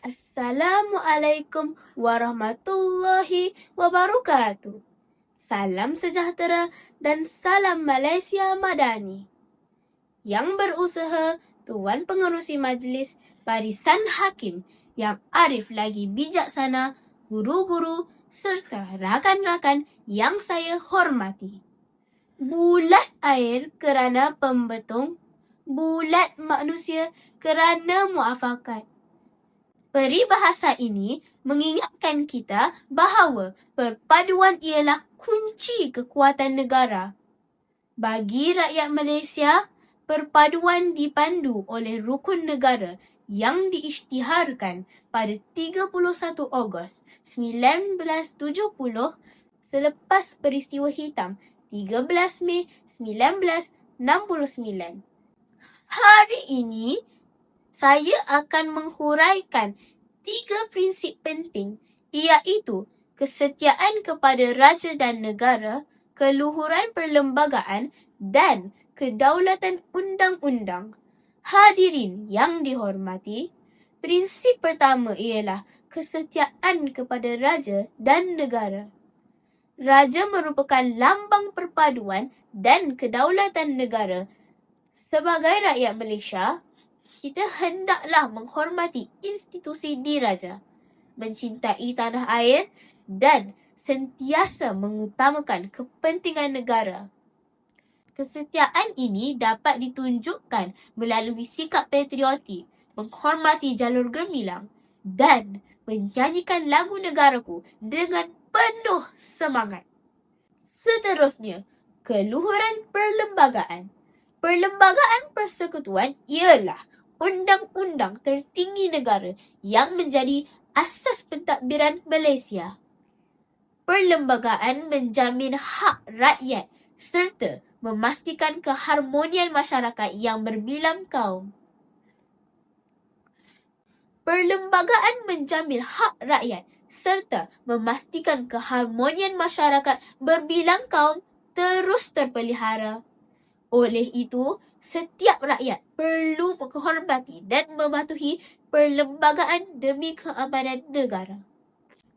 Assalamualaikum warahmatullahi wabarakatuh. Salam sejahtera dan salam Malaysia Madani. Yang berusaha Tuan Pengerusi Majlis Barisan Hakim yang arif lagi bijaksana, guru-guru serta rakan-rakan yang saya hormati. Bulat air kerana pembetung, bulat manusia kerana muafakat. Peribahasa ini mengingatkan kita bahawa perpaduan ialah kunci kekuatan negara. Bagi rakyat Malaysia, perpaduan dipandu oleh rukun negara yang diisytiharkan pada 31 Ogos 1970 selepas peristiwa hitam 13 Mei 1969. Hari ini, saya akan menghuraikan 3 prinsip penting, iaitu kesetiaan kepada raja dan negara, keluhuran perlembagaan dan kedaulatan undang-undang. Hadirin yang dihormati, prinsip pertama ialah kesetiaan kepada raja dan negara. Raja merupakan lambang perpaduan dan kedaulatan negara. Sebagai rakyat Malaysia, kita hendaklah menghormati institusi diraja, mencintai tanah air dan sentiasa mengutamakan kepentingan negara. Kesetiaan ini dapat ditunjukkan melalui sikap patriotik, menghormati jalur gemilang dan menyanyikan lagu negaraku dengan penuh semangat. Seterusnya, keluhuran perlembagaan. Perlembagaan persekutuan ialah undang-undang tertinggi negara yang menjadi asas pentadbiran Malaysia. Perlembagaan menjamin hak rakyat serta memastikan keharmonian masyarakat yang berbilang kaum. Perlembagaan menjamin hak rakyat serta memastikan keharmonian masyarakat berbilang kaum terus terpelihara. Oleh itu, setiap rakyat perlu menghormati dan mematuhi perlembagaan demi keamanan negara.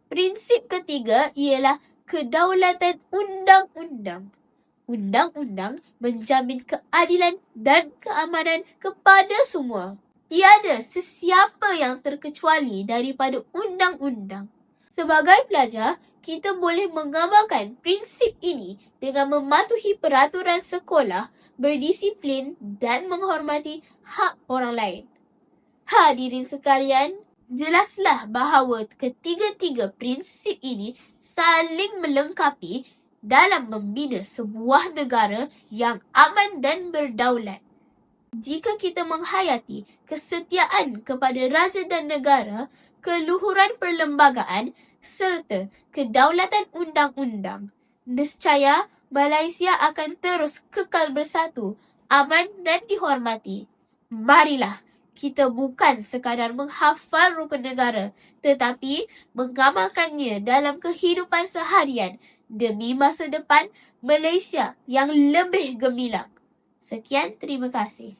Prinsip ketiga ialah kedaulatan undang-undang. Undang-undang menjamin keadilan dan keamanan kepada semua. Tiada sesiapa yang terkecuali daripada undang-undang. Sebagai pelajar, kita boleh mengamalkan prinsip ini dengan mematuhi peraturan sekolah, berdisiplin dan menghormati hak orang lain. Hadirin sekalian, jelaslah bahawa ketiga-tiga prinsip ini saling melengkapi dalam membina sebuah negara yang aman dan berdaulat. Jika kita menghayati kesetiaan kepada raja dan negara, keluhuran perlembagaan serta kedaulatan undang-undang, nescaya Malaysia akan terus kekal bersatu, aman dan dihormati. Marilah kita bukan sekadar menghafal rukun negara, tetapi mengamalkannya dalam kehidupan seharian demi masa depan Malaysia yang lebih gemilang. Sekian, terima kasih.